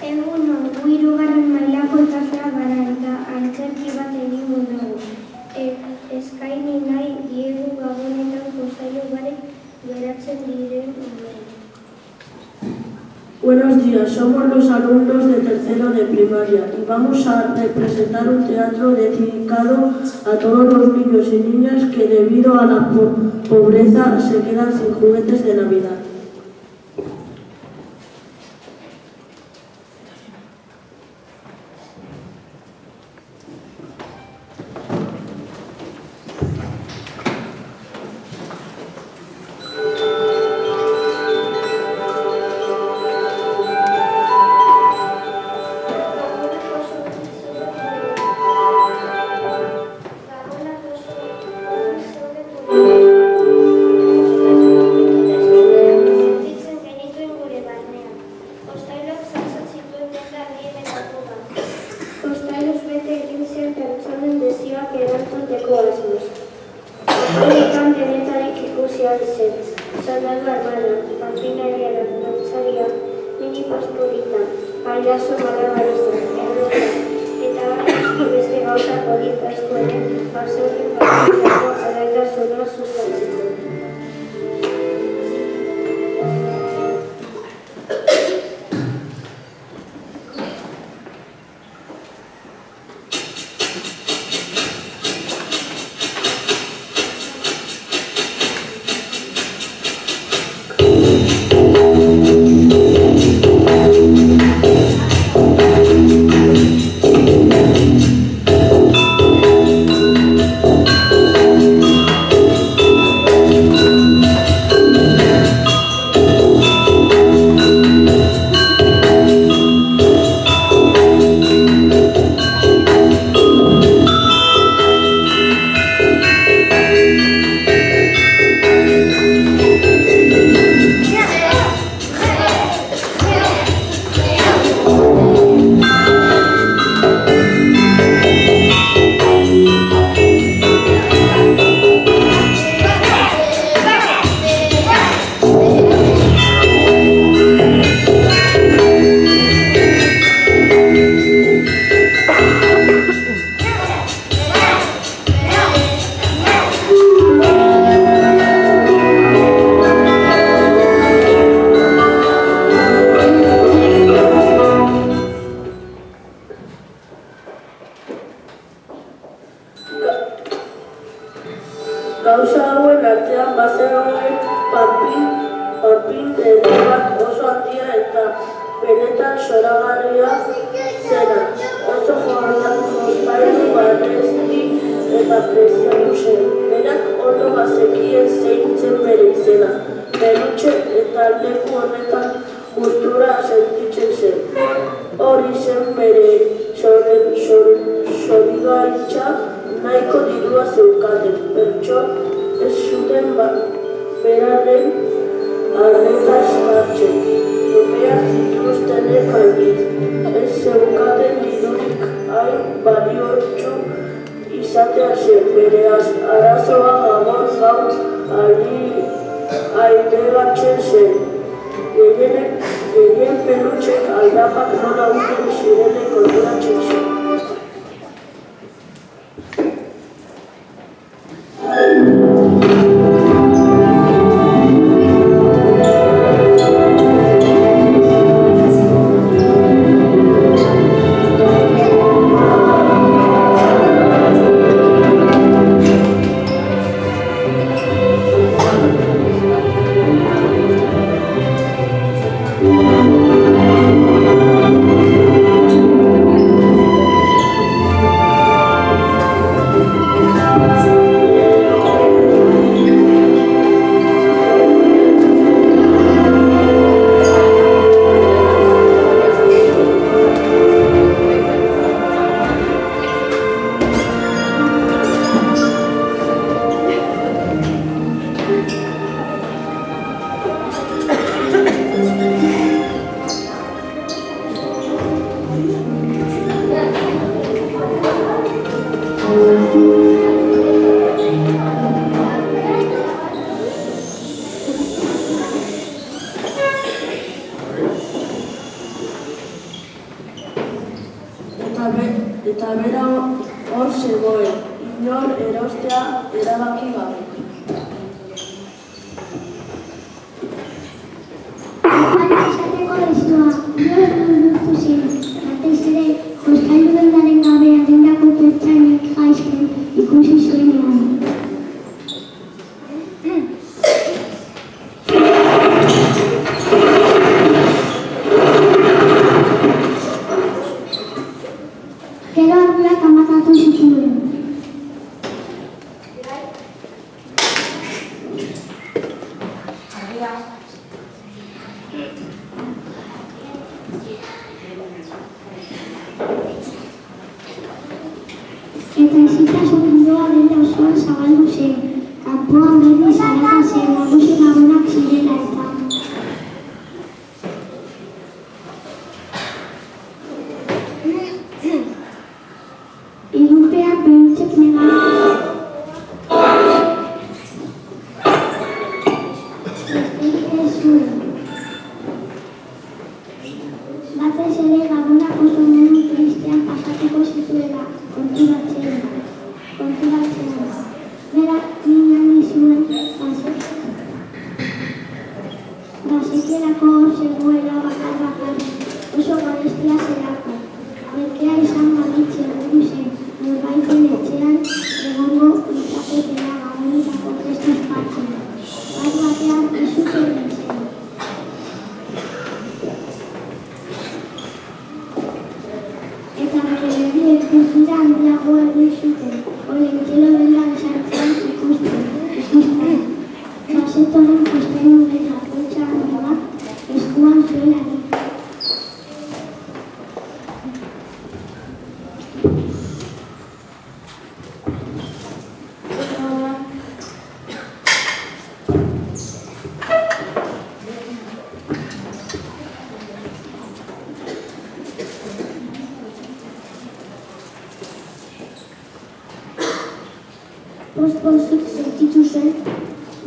Egun on, gu hirugarren mailako ikaslea gara eta antzerki bat egingo dugu. Eskaini nahi diegu gabonetan jostailu barik geratzen diren umeei. Buenos días, somos los alumnos de tercero de primaria y vamos a representar un teatro dedicado a todos los niños y niñas que debido a la pobreza se quedan sin juguetes de Navidad. Soldadu armada, pampinaria, dantzaria, mini posturita, payaso malabarista, errota, eta asko beste gauza polit asko ere basoen bakoitzeko alaitasuna sustatzeko. Gauza hauen artean bazegoen panpin bat oso handia eta benetan zoragarria zena. Oso jostailu garesti eta prezioso zen. Berak ondo bazekien zein zen bere izena. Peluche eta leku honetan gustura sentitzen zen. Hori zen bere zorigaitza. Nahiko dirua zeukaten, pertso ez zuten beraren arretaz hartzen. Emeak zituztenek aldiz, ez zeukaten dirurik hain baliotsu izatea zen. Bere arazoa gabon ailegatzen zen. Gehien pelutxek aldapak nola uzten zirenek konturatzen zen. erostea erabaki gabe. Esateko destua, nola bihurtu zen, batez ere, jostailu dendaren gabe adindako pertsainak jaisten ikusi zuenean. Gero ardurak amatatu zituen. Eta ezitasun giroa dela osoan zabaldu zen, kanpoan berriz zarata zen nagusi lagunak zirela eta. Ilunpean Peluchek negatu. Besterik ez zuen. Batez ere lagunak oso modu tristean pasatuko zituela, konturatzen. Berak mingan zuen bazekielako hor zegoela bakar oso garestia zelako. Merkea izan balitzen buru zen, norbaiten etxean egongo litzaketela gabonetako festaz partzen. Bat batean izutzen nintzen. Eta bere berriek kultura handiagoa egin zuten, orientelo dela esartzean ikusten. Basetoren postenu eta poltsa bat eskuan zuelari. Post-postik sentitu zen,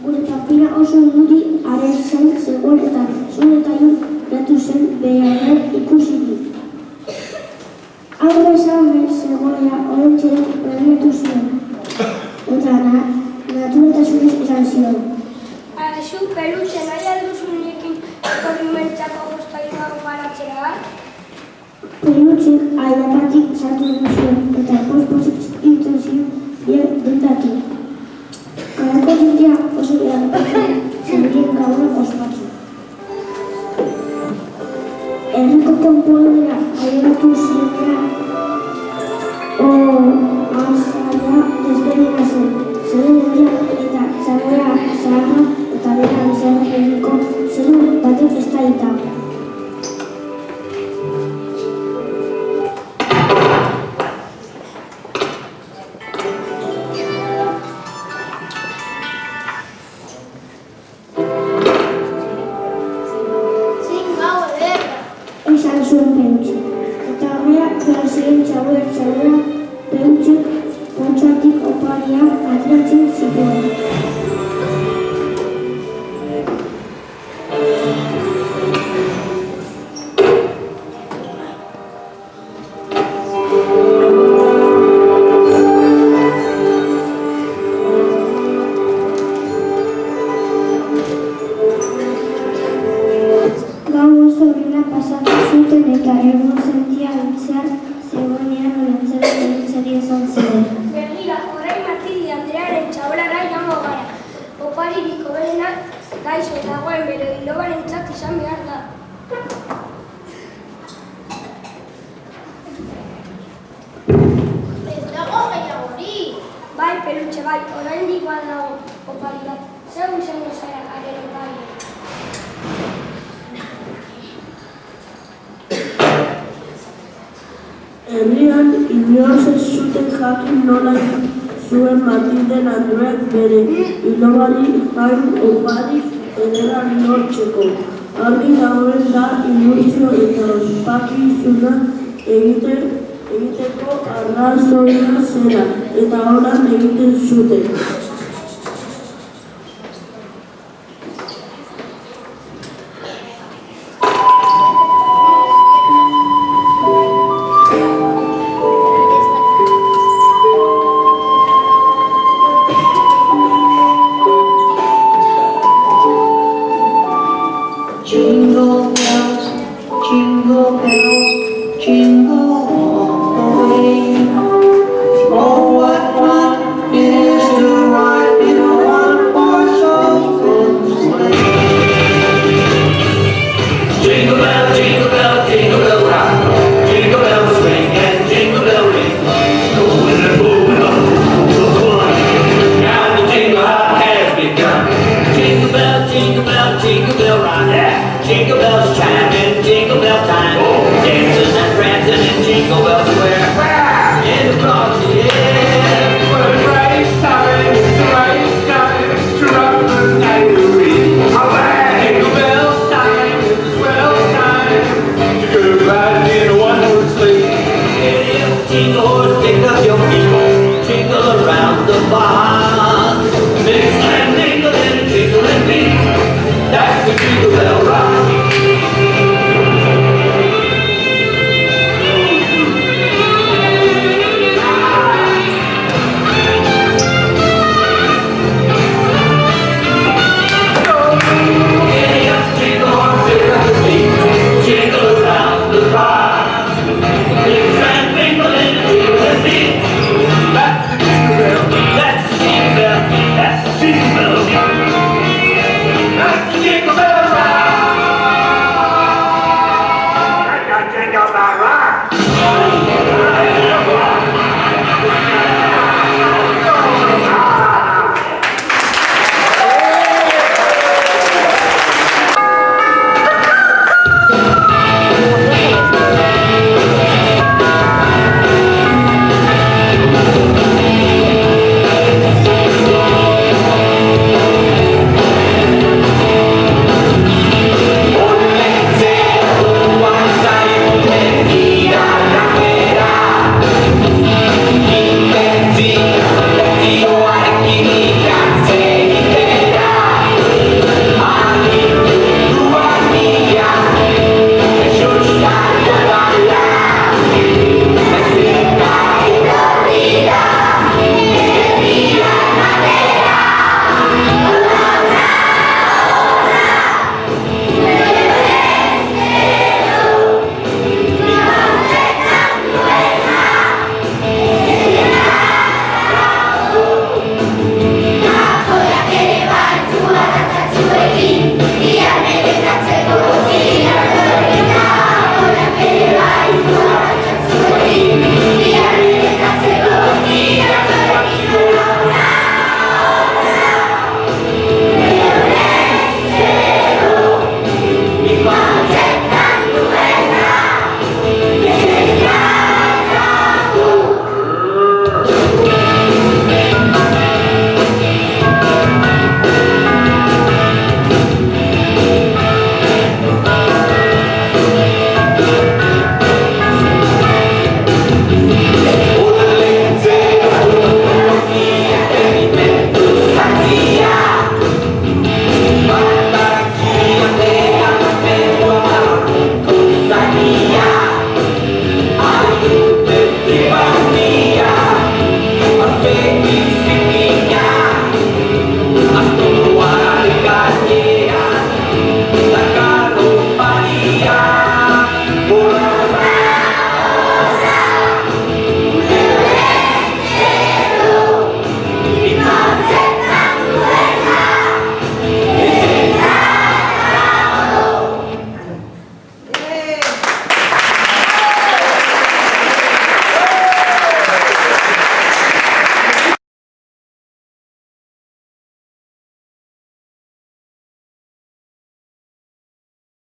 gure papira oso nuri haren zen zegoen eta zuen eta jun datu zen beharren ikusi dit. Aurre zaharren zegoela horretxeak berretu zuen, eta naturetasunez esan zion. Zu, Peluche, nahi alduzu nirekin korrimentzako jostailuan baratzea? Peluchek aidapatik sartu egin zuen, eta post-postik egiten zion dentatu. Karako zintia oso behar zendien gaur ospatzu. Herriko konpoldera ailegatu zienean azaila desberdina zen. Zeren herriak eta zagoera zaharra eta bera bizarra herriko zeru batek estaita. Esan zuen Peluche. Eta horreak klasean txabuera Peluchek pontxatik opariak ateratzen zituen. Gau oso horrela pasatu zuten eta egun zentia entzean zegoenean olentzaren olentzari esan ziren. Begira, orain Matilde Andrearen txabolara jango gara. Oparirik hoberenak gaixo dagoen bere ilobarentzat izan behar da. Ez dago gehiagorik. Bai, Peluche, bai, oraindik badago opari bat. Zeu izango zara haren opari. Herrian inoiz ez zuten jakin nola zuen Matilden Andreak bere ilobari jain opari edera lortzeko. Argi dagoen da ilusio eta ospakizuna egiteko arrazoia zera eta horan egiten zuten. Eta